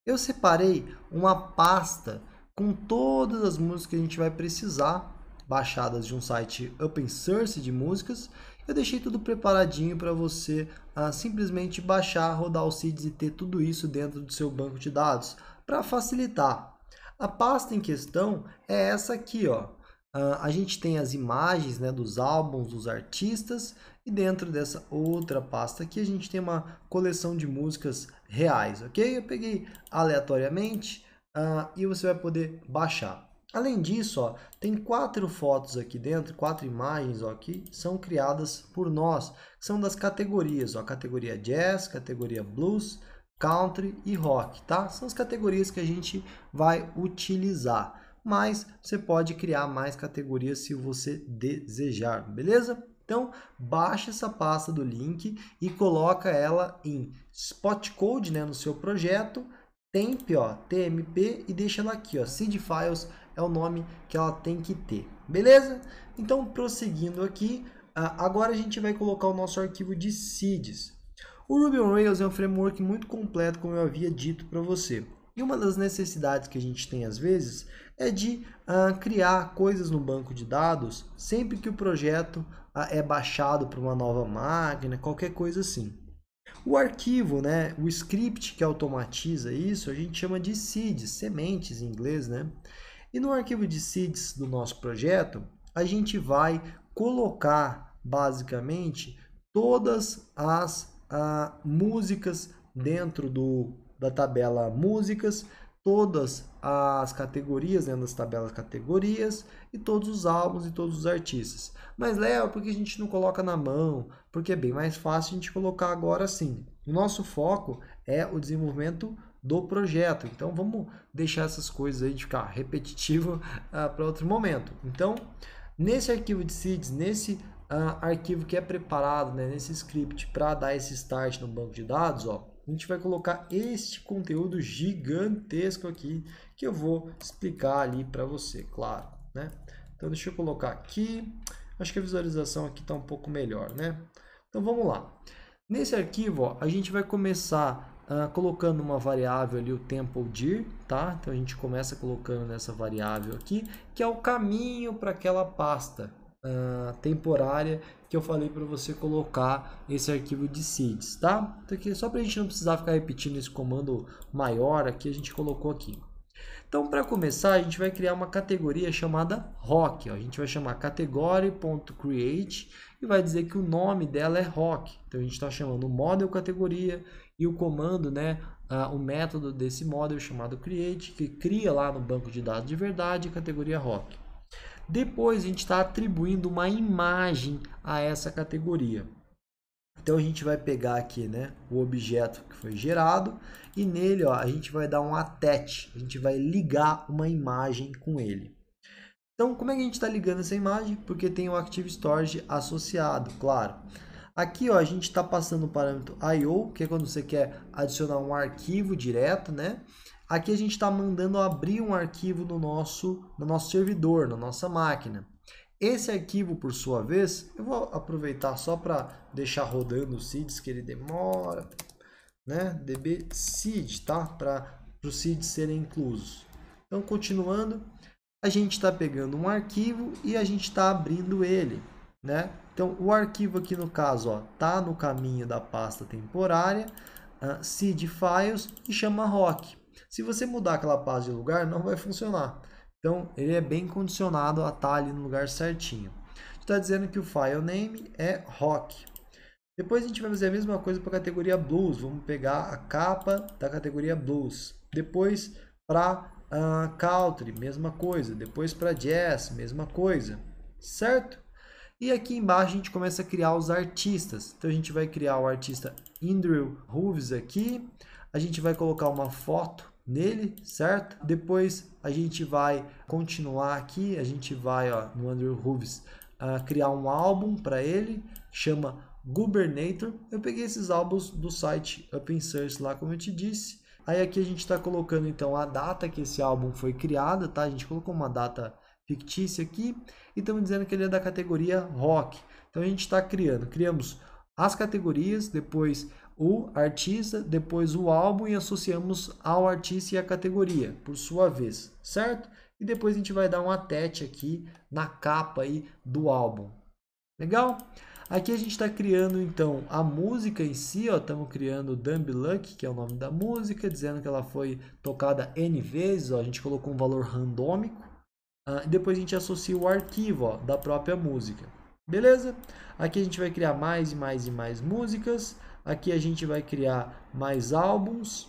Eu separei uma pasta com todas as músicas que a gente vai precisar, baixadas de um site open source de músicas. Eu deixei tudo preparadinho para você simplesmente baixar, rodar os seeds e ter tudo isso dentro do seu banco de dados, para facilitar. A pasta em questão é essa aqui, ó. A gente tem as imagens, né, dos álbuns, dos artistas, e dentro dessa outra pasta aqui a gente tem uma coleção de músicas reais, ok? Eu peguei aleatoriamente e você vai poder baixar. Além disso, ó, tem 4 fotos aqui dentro, 4 imagens ó, que são criadas por nós, que são das categorias, ó, categoria Jazz, categoria Blues, country e rock, tá? São as categorias que a gente vai utilizar, mas você pode criar mais categorias se você desejar, beleza? Então, baixa essa pasta do link e coloca ela em Spotcode, né, no seu projeto, temp, ó, TMP, e deixa ela aqui, ó, seed files é o nome que ela tem que ter, beleza? Então, prosseguindo aqui, agora a gente vai colocar o nosso arquivo de seeds. O Ruby on Rails é um framework muito completo, como eu havia dito para você. E uma das necessidades que a gente tem às vezes é de criar coisas no banco de dados sempre que o projeto é baixado para uma nova máquina, qualquer coisa assim. O arquivo, né, o script que automatiza isso, a gente chama de seeds, sementes em inglês, né? E no arquivo de seeds do nosso projeto, a gente vai colocar basicamente todas as músicas dentro da tabela músicas, todas as categorias dentro das tabelas categorias e todos os álbuns e todos os artistas. Mas, Léo, por que a gente não coloca na mão? Porque é bem mais fácil a gente colocar agora sim. O nosso foco é o desenvolvimento do projeto. Então, vamos deixar essas coisas aí de ficar repetitivo para outro momento. Então, nesse arquivo de seeds, nesse arquivo que é preparado, né, nesse script para dar esse start no banco de dados, ó, a gente vai colocar este conteúdo gigantesco aqui que eu vou explicar ali para você, claro, né? Então deixa eu colocar aqui, acho que a visualização aqui está um pouco melhor, né? Então vamos lá. Nesse arquivo, ó, a gente vai começar colocando uma variável ali, o tempo_dir, tá? Então a gente começa colocando nessa variável aqui, que é o caminho para aquela pasta temporária que eu falei para você colocar esse arquivo de seeds, tá? Então aqui, só para a gente não precisar ficar repetindo esse comando maior aqui, a gente colocou aqui. Então, para começar, a gente vai criar uma categoria chamada rock. Ó. A gente vai chamar category.create e vai dizer que o nome dela é rock. Então, a gente está chamando o model categoria e o comando, né, o método desse model chamado create, que cria lá no banco de dados de verdade a categoria rock. Depois, a gente está atribuindo uma imagem a essa categoria. Então, a gente vai pegar aqui, né, o objeto que foi gerado e nele, ó, a gente vai dar um attach, a gente vai ligar uma imagem com ele. Então, como é que a gente está ligando essa imagem? Porque tem o Active Storage associado, claro. Aqui, ó, a gente está passando o parâmetro I/O, que é quando você quer adicionar um arquivo direto, né? Aqui a gente está mandando abrir um arquivo no nosso servidor, na nossa máquina. Esse arquivo, por sua vez, eu vou aproveitar só para deixar rodando o seeds, que ele demora, né? db seed, tá? Para os seeds serem inclusos. Então, continuando, a gente está pegando um arquivo e a gente está abrindo ele, né? Então, o arquivo aqui no caso, ó, tá no caminho da pasta temporária, seed files e chama rock. Se você mudar aquela pasta de lugar, não vai funcionar. Então, ele é bem condicionado a estar ali no lugar certinho. Está dizendo que o file name é rock. Depois a gente vai fazer a mesma coisa para a categoria blues. Vamos pegar a capa da categoria blues. Depois para country, mesma coisa. Depois para jazz, mesma coisa. Certo? E aqui embaixo a gente começa a criar os artistas. Então a gente vai criar o artista Andrew Hooves aqui. A gente vai colocar uma foto nele, certo? Depois a gente vai continuar aqui, a gente vai, ó, no Andrew Hooves criar um álbum para ele, chama Gubernator. Eu peguei esses álbuns do site Open Source lá, como eu te disse. Aí aqui a gente está colocando então a data que esse álbum foi criado, tá? A gente colocou uma data fictícia aqui e estamos dizendo que ele é da categoria rock. Então a gente está criamos as categorias, depois o artista, depois o álbum e associamos ao artista e a categoria, por sua vez, certo? E depois a gente vai dar um attach aqui na capa aí do álbum. Legal? Aqui a gente está criando então a música em si, ó, estamos criando Dumb Luck, que é o nome da música, dizendo que ela foi tocada N vezes, ó, a gente colocou um valor randômico. Depois a gente associa o arquivo, ó, da própria música. Beleza? Aqui a gente vai criar mais e mais e mais músicas. Aqui a gente vai criar mais álbuns.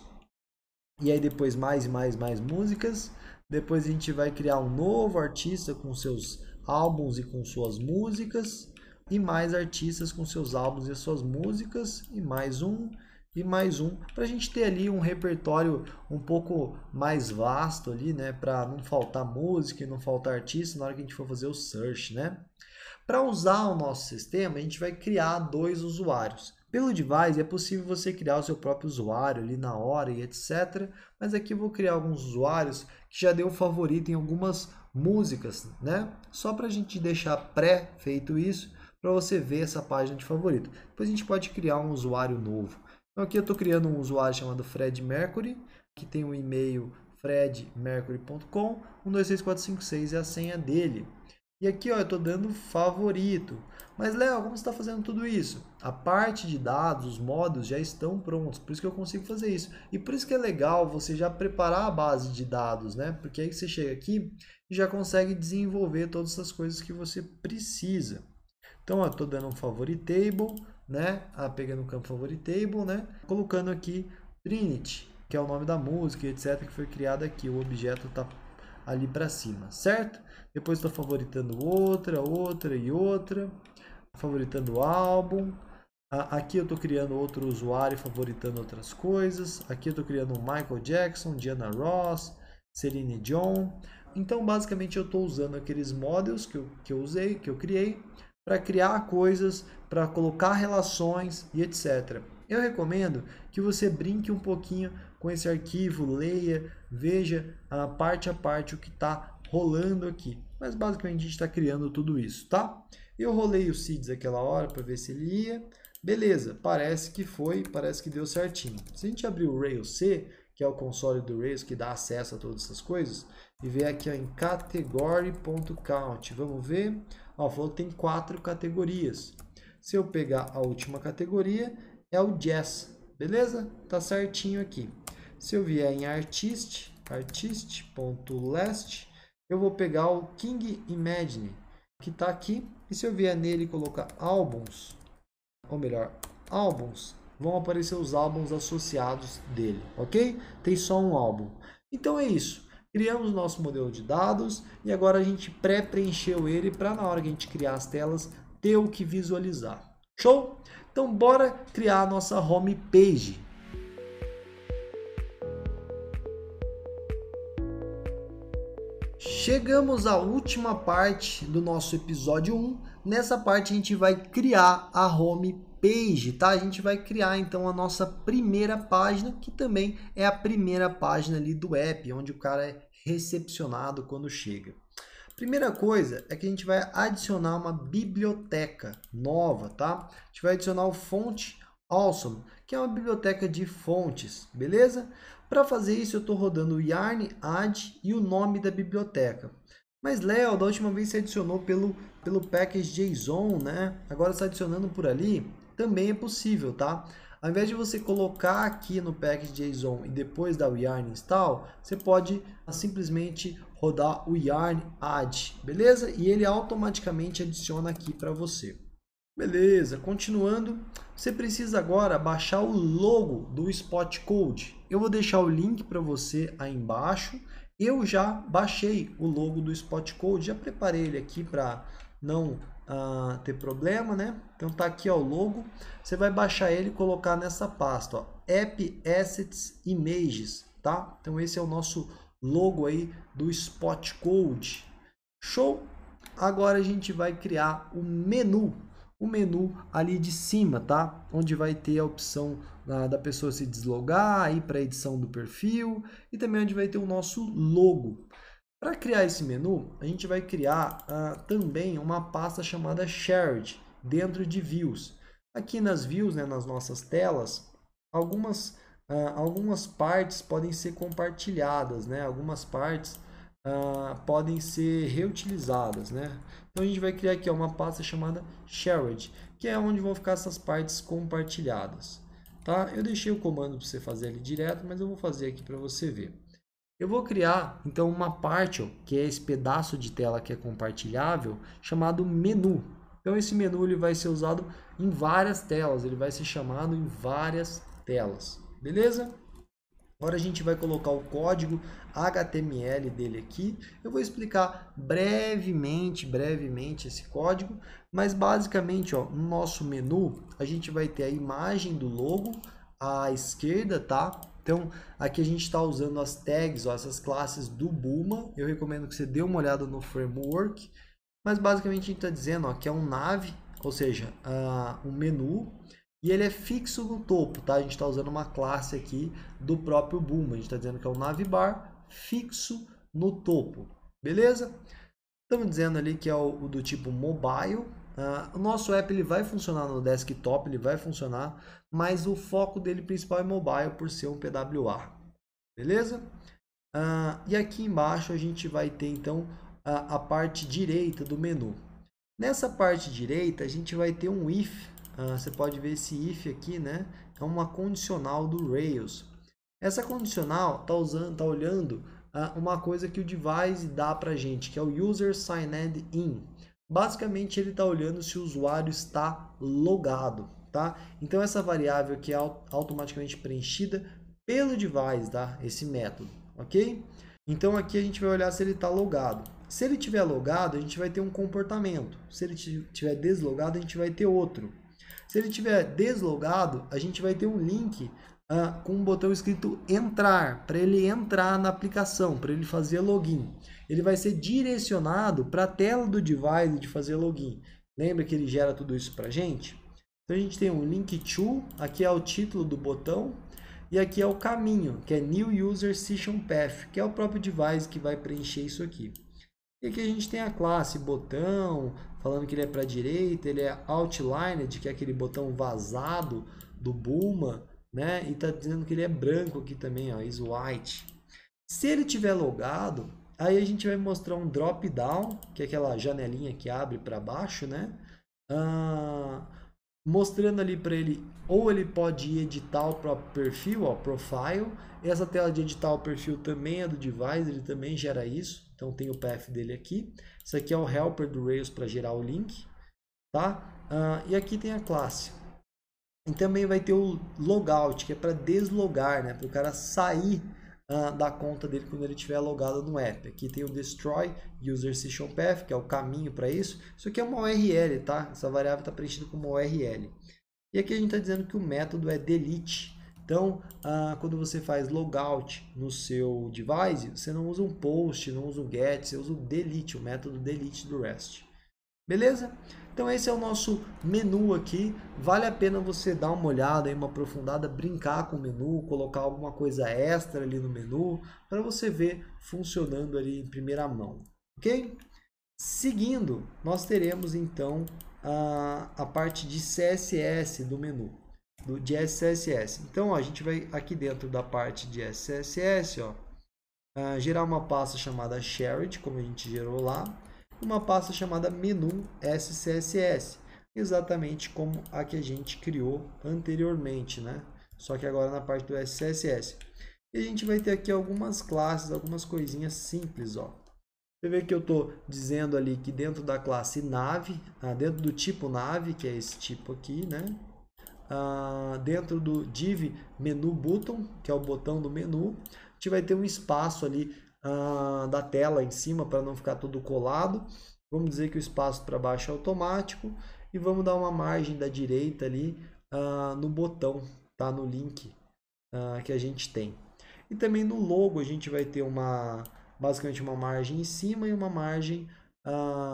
E aí depois mais e mais músicas. Depois a gente vai criar um novo artista com seus álbuns e com suas músicas. E mais artistas com seus álbuns e suas músicas. E mais um. e mais um, para a gente ter ali um repertório um pouco mais vasto ali, né? Para não faltar música e não faltar artista na hora que a gente for fazer o search, né? Para usar o nosso sistema, a gente vai criar 2 usuários. Pelo device é possível você criar o seu próprio usuário ali na hora e etc. Mas aqui eu vou criar alguns usuários que já deu favorito em algumas músicas, né? Só para a gente deixar pré-feito isso, para você ver essa página de favorito. Depois a gente pode criar um usuário novo. Então aqui eu estou criando um usuário chamado Fred Mercury, que tem um e-mail fredmercury.com, 123456 é a senha dele. E aqui ó, eu estou dando favorito. Mas Léo, como você está fazendo tudo isso? A parte de dados, os modos já estão prontos, por isso que eu consigo fazer isso. E por isso que é legal você já preparar a base de dados, né? Porque aí você chega aqui e já consegue desenvolver todas essas coisas que você precisa. Então, eu estou dando um favoritable, né? Pegando o campo favoritable, né? Colocando aqui Trinity, que é o nome da música, etc, que foi criado aqui. O objeto está ali para cima, certo? Depois estou favoritando outra e outra. Favoritando o álbum. Aqui eu estou criando outro usuário favoritando outras coisas. Aqui eu estou criando um Michael Jackson, Diana Ross, Celine Dion. Então, basicamente, eu estou usando aqueles models que eu criei, para criar coisas, para colocar relações e etc. Eu recomendo que você brinque um pouquinho com esse arquivo, leia, veja parte a parte o que está rolando aqui. Mas basicamente a gente está criando tudo isso, tá? Eu rolei o seeds aquela hora para ver se ele ia. Beleza, parece que foi, parece que deu certinho. Se a gente abrir o Rails C, que é o console do Rails que dá acesso a todas essas coisas, e ver aqui ó, em category.count, vamos ver, ó, falou que tem 4 categorias. Se eu pegar a última categoria, é o Jazz, beleza? Tá certinho aqui. Se eu vier em artist.last, eu vou pegar o King Imagine, que está aqui, e se eu vier nele e colocar álbuns, ou melhor, álbuns, vão aparecer os álbuns associados dele, ok? Tem só um álbum. Então é isso. Criamos o nosso modelo de dados e agora a gente pré-preencheu ele para na hora que a gente criar as telas ter o que visualizar. Show? Então bora criar a nossa home page. Chegamos à última parte do nosso episódio 1. Nessa parte a gente vai criar a home page, tá? A gente vai criar então a nossa primeira página, que também é a primeira página ali do app, onde o cara é recepcionado quando chega. Primeira coisa é que a gente vai adicionar uma biblioteca nova, tá? A gente vai adicionar o Font Awesome, que é uma biblioteca de fontes, beleza? Para fazer isso, eu estou rodando o yarn add e o nome da biblioteca. Mas, Léo, da última vez você adicionou pelo package JSON, né? Agora está adicionando por ali, também é possível, tá? Ao invés de você colocar aqui no package JSON e depois dar o yarn install, você pode simplesmente rodar o yarn add, beleza? E ele automaticamente adiciona aqui para você. Beleza, continuando, você precisa agora baixar o logo do Spot Code. Eu vou deixar o link para você aí embaixo. Eu já baixei o logo do Spot Code, já preparei ele aqui para não ter problema, né? Então tá aqui ó, o logo. Você vai baixar ele e colocar nessa pasta, ó, App Assets Images, tá? Então esse é o nosso logo aí do Spot Code. Show? Agora a gente vai criar o menu ali de cima, tá? Onde vai ter a opção da pessoa se deslogar, ir para a edição do perfil e também onde vai ter o nosso logo. Para criar esse menu, a gente vai criar também uma pasta chamada Shared dentro de Views. Aqui nas Views, né, nas nossas telas, algumas partes podem ser compartilhadas, né? Algumas partes podem ser reutilizadas, né? Então a gente vai criar aqui uma pasta chamada Shared, que é onde vão ficar essas partes compartilhadas, tá? Eu deixei o comando para você fazer ali direto, mas eu vou fazer aqui para você ver. Eu vou criar então uma parte, ó, que é esse pedaço de tela que é compartilhável, chamado menu. Então esse menu ele vai ser usado em várias telas, ele vai ser chamado em várias telas, beleza? Agora a gente vai colocar o código HTML dele aqui. Eu vou explicar brevemente esse código, mas basicamente ó, no nosso menu a gente vai ter a imagem do logo, à esquerda, tá? Então, aqui a gente está usando as tags, ó, essas classes do Bulma. Eu recomendo que você dê uma olhada no framework. Mas basicamente a gente está dizendo, ó, que é um nav, ou seja, um menu. E ele é fixo no topo, tá? A gente está usando uma classe aqui do próprio Bulma. A gente está dizendo que é um navbar fixo no topo. Beleza? Estamos dizendo ali que é o do tipo mobile. O nosso app ele vai funcionar no desktop, ele vai funcionar, mas o foco dele principal é mobile por ser um PWA. Beleza? E aqui embaixo a gente vai ter então a parte direita do menu. Nessa parte direita a gente vai ter um if. Você pode ver esse if aqui, né? É uma condicional do Rails. Essa condicional está olhando uma coisa que o device dá para a gente, que é o user signed in. Basicamente ele está olhando se o usuário está logado, tá? Então essa variável aqui é automaticamente preenchida pelo device, tá? Esse método, ok? Então aqui a gente vai olhar se ele está logado. Se ele estiver logado, a gente vai ter um comportamento. Se ele estiver deslogado, a gente vai ter outro. Se ele estiver deslogado, a gente vai ter um link com um botão escrito entrar, para ele entrar na aplicação, para ele fazer login. Ele vai ser direcionado para a tela do device de fazer login. Lembra que ele gera tudo isso para a gente? Então a gente tem um link to, aqui é o título do botão, e aqui é o caminho, que é New User Session Path, que é o próprio device que vai preencher isso aqui. E aqui a gente tem a classe botão, falando que ele é para a direita, ele é outlined, que é aquele botão vazado do Bulma, né? E está dizendo que ele é branco aqui também, ó, is white. Se ele tiver logado, aí a gente vai mostrar um drop down, que é aquela janelinha que abre para baixo, né? Mostrando ali para ele, ou ele pode editar o próprio perfil, ó, profile. Essa tela de editar o perfil também é do device, ele também gera isso. Então tem o path dele aqui. Isso aqui é o helper do Rails para gerar o link, tá? E aqui tem a classe. E também vai ter o logout, que é para deslogar, né? Para o cara sair da conta dele quando ele estiver logado no app. Aqui tem o destroy user session path, que é o caminho para isso. Isso aqui é uma URL, tá? Essa variável está preenchida como URL. E aqui a gente está dizendo que o método é delete. Então, quando você faz logout no seu device, você não usa um post, não usa um get, você usa o delete, o método delete do REST. Beleza? Então esse é o nosso menu aqui. Vale a pena você dar uma olhada, uma aprofundada, brincar com o menu, colocar alguma coisa extra ali no menu, para você ver funcionando ali em primeira mão. Ok? Seguindo, nós teremos então a parte de CSS do menu, de SCSS. Então ó, a gente vai aqui dentro da parte de SCSS, ó, gerar uma pasta chamada shared, como a gente gerou lá, uma pasta chamada menu SCSS, exatamente como a que a gente criou anteriormente, né? Só que agora na parte do SCSS. E a gente vai ter aqui algumas classes, algumas coisinhas simples, ó. Você vê que eu estou dizendo ali que dentro da classe nav, dentro do tipo nav, que é esse tipo aqui, né? Dentro do div menu button, que é o botão do menu, a gente vai ter um espaço ali da tela em cima para não ficar tudo colado. Vamos dizer que o espaço para baixo é automático e vamos dar uma margem da direita ali no botão, tá? No link que a gente tem. E também no logo a gente vai ter basicamente uma margem em cima e uma margem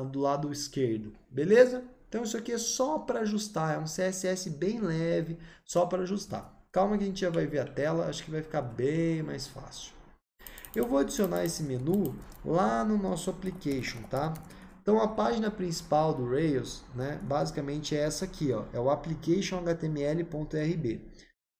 do lado esquerdo, beleza? Então isso aqui é só para ajustar, é um CSS bem leve, só para ajustar. Calma que a gente já vai ver a tela, acho que vai ficar bem mais fácil. Eu vou adicionar esse menu lá no nosso application, tá? Então a página principal do Rails, né, basicamente é essa aqui, ó, é o application.html.rb.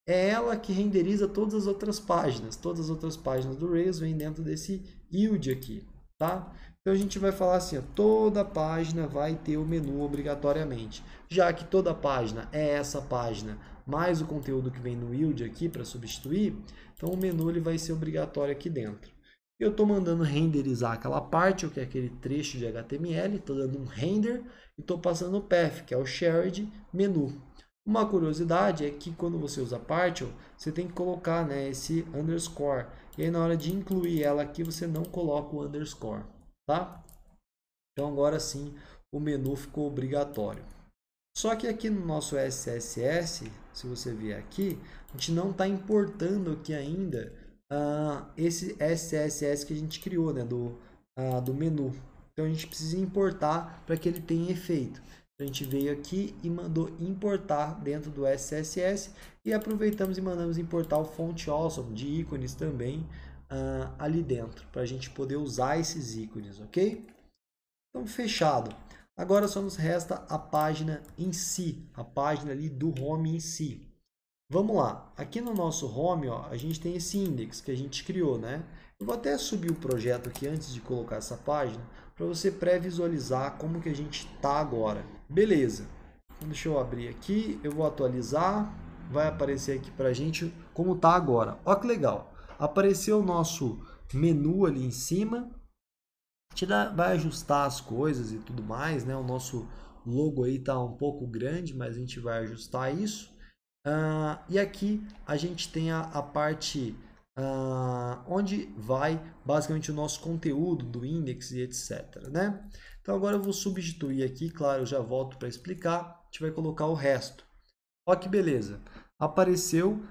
É ela que renderiza todas as outras páginas. Todas as outras páginas do Rails vêm dentro desse yield aqui, tá? Então a gente vai falar assim, ó, toda página vai ter o menu obrigatoriamente. Já que toda página é essa página, mais o conteúdo que vem no yield aqui para substituir, então o menu ele vai ser obrigatório aqui dentro. Eu estou mandando renderizar aquela parte, que é aquele trecho de HTML, estou dando um render e estou passando o path, que é o shared menu. Uma curiosidade é que quando você usa partial, você tem que colocar, né, esse underscore. E aí na hora de incluir ela aqui, você não coloca o underscore, tá? Então agora sim o menu ficou obrigatório. Só que aqui no nosso SCSS, se você vier aqui, a gente não está importando aqui ainda esse SCSS que a gente criou, né, do menu. Então a gente precisa importar para que ele tenha efeito. A gente veio aqui e mandou importar dentro do SCSS e aproveitamos e mandamos importar o Font Awesome de ícones também ali dentro, para a gente poder usar esses ícones, ok? Então, fechado. Agora só nos resta a página em si, a página ali do home em si. Vamos lá, aqui no nosso home, ó, a gente tem esse index que a gente criou, né? Eu vou até subir o projeto aqui antes de colocar essa página, para você pré-visualizar como que a gente está agora. Beleza, então, deixa eu abrir aqui, eu vou atualizar, vai aparecer aqui para a gente como está agora. Ó que legal, apareceu o nosso menu ali em cima, a gente vai ajustar as coisas e tudo mais, né? O nosso logo aí está um pouco grande, mas a gente vai ajustar isso. E aqui a gente tem a parte onde vai basicamente o nosso conteúdo do index e etc, né? Então agora eu vou substituir aqui, claro, eu já volto para explicar, a gente vai colocar o resto. Ó que beleza, apareceu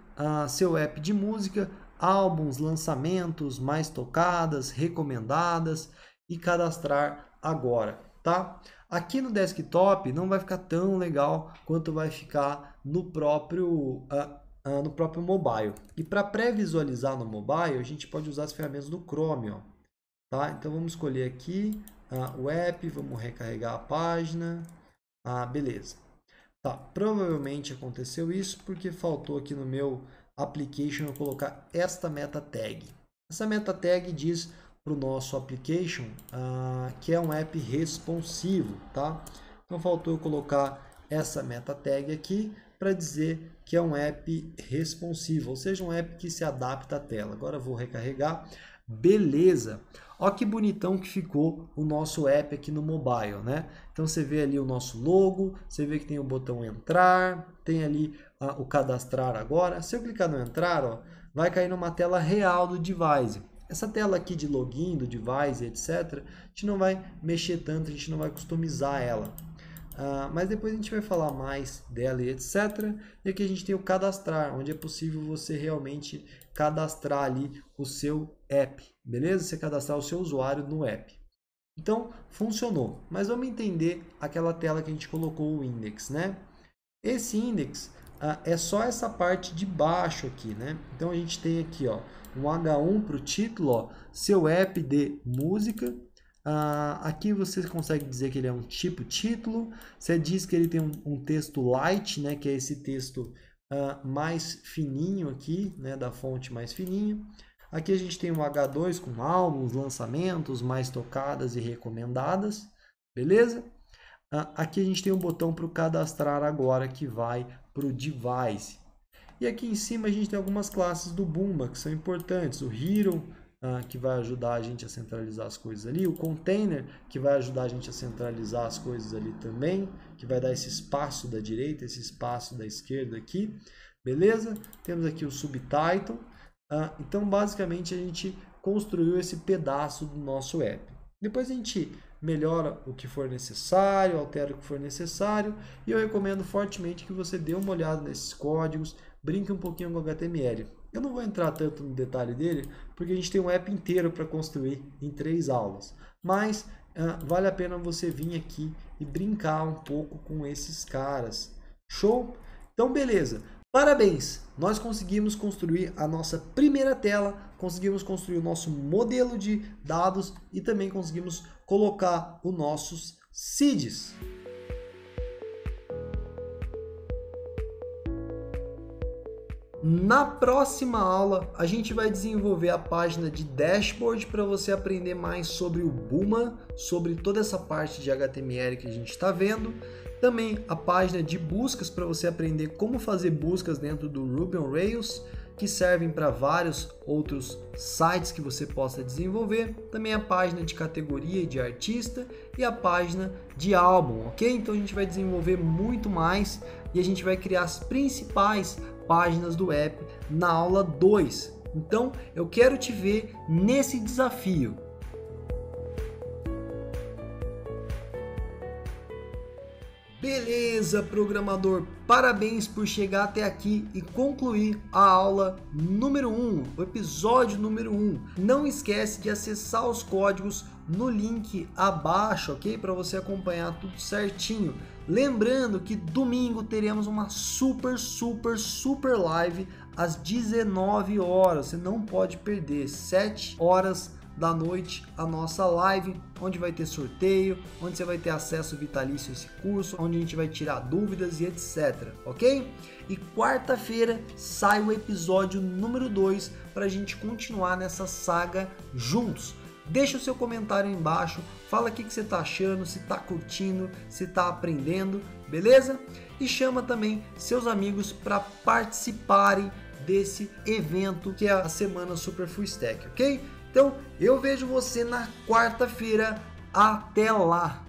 seu app de música, álbuns, lançamentos, mais tocadas, recomendadas e cadastrar agora, tá? Aqui no desktop não vai ficar tão legal quanto vai ficar no próprio mobile. E para pré-visualizar no mobile, a gente pode usar as ferramentas do Chrome, ó, tá? Então vamos escolher aqui o app, vamos recarregar a página. Beleza. Tá, provavelmente aconteceu isso porque faltou aqui no meu application eu colocar esta meta tag. Essa meta tag diz para o nosso application que é um app responsivo, tá? Então faltou eu colocar essa meta tag aqui para dizer que é um app responsivo, ou seja, um app que se adapta à tela. Agora eu vou recarregar. Beleza! Olha que bonitão que ficou o nosso app aqui no mobile, né? Então você vê ali o nosso logo, você vê que tem o botão entrar, tem ali o cadastrar agora. Se eu clicar no entrar, ó, vai cair numa tela real do device. Essa tela aqui de login do device, etc., a gente não vai mexer tanto, a gente não vai customizar ela. Mas depois a gente vai falar mais dela e etc. E aqui a gente tem o cadastrar, onde é possível você realmente cadastrar ali o seu app, beleza? Você cadastrar o seu usuário no app. Então, funcionou. Mas vamos entender aquela tela que a gente colocou o index, né? Esse index é só essa parte de baixo aqui, né? Então a gente tem aqui, ó, um H1 para o título, ó, seu app de música. Aqui você consegue dizer que ele é um tipo título. Você diz que ele tem um texto light, né, que é esse texto mais fininho aqui, né, da fonte mais fininho. Aqui a gente tem um H2 com álbuns, lançamentos, mais tocadas e recomendadas, beleza? Aqui a gente tem um botão para o cadastrar agora que vai para o device. E aqui em cima a gente tem algumas classes do Boomba que são importantes. O Hero, que vai ajudar a gente a centralizar as coisas ali. O Container, que vai ajudar a gente a centralizar as coisas ali também. Que vai dar esse espaço da direita, esse espaço da esquerda aqui. Beleza? Temos aqui o Subtitle. Então, basicamente, a gente construiu esse pedaço do nosso app. Depois a gente melhora o que for necessário, altera o que for necessário. E eu recomendo fortemente que você dê uma olhada nesses códigos, brinque um pouquinho com o HTML. Eu não vou entrar tanto no detalhe dele, porque a gente tem um app inteiro para construir em 3 aulas. Mas vale a pena você vir aqui e brincar um pouco com esses caras. Show? Então, beleza. Parabéns! Nós conseguimos construir a nossa primeira tela, conseguimos construir o nosso modelo de dados e também conseguimos colocar os nossos seeds. Na próxima aula, a gente vai desenvolver a página de dashboard para você aprender mais sobre o Boomba, sobre toda essa parte de HTML que a gente está vendo. Também a página de buscas para você aprender como fazer buscas dentro do Ruby on Rails, que servem para vários outros sites que você possa desenvolver. Também a página de categoria e de artista e a página de álbum, ok? Então a gente vai desenvolver muito mais e a gente vai criar as principais páginas do app na aula 2. Então eu quero te ver nesse desafio. Beleza, programador, parabéns por chegar até aqui e concluir a aula número 1, o episódio número 1. Não esquece de acessar os códigos no link abaixo, ok? Para você acompanhar tudo certinho. Lembrando que domingo teremos uma super live às 19 horas. Você não pode perder, 7 horas da noite, a nossa live, onde vai ter sorteio, onde você vai ter acesso vitalício a esse curso, onde a gente vai tirar dúvidas e etc, ok? E quarta-feira sai o episódio número 2 para a gente continuar nessa saga juntos. Deixa o seu comentário aí embaixo, fala o que você está achando, se está curtindo, se está aprendendo, beleza? E chama também seus amigos para participarem desse evento que é a Semana Super Full Stack, ok? Então, eu vejo você na quarta-feira. Até lá!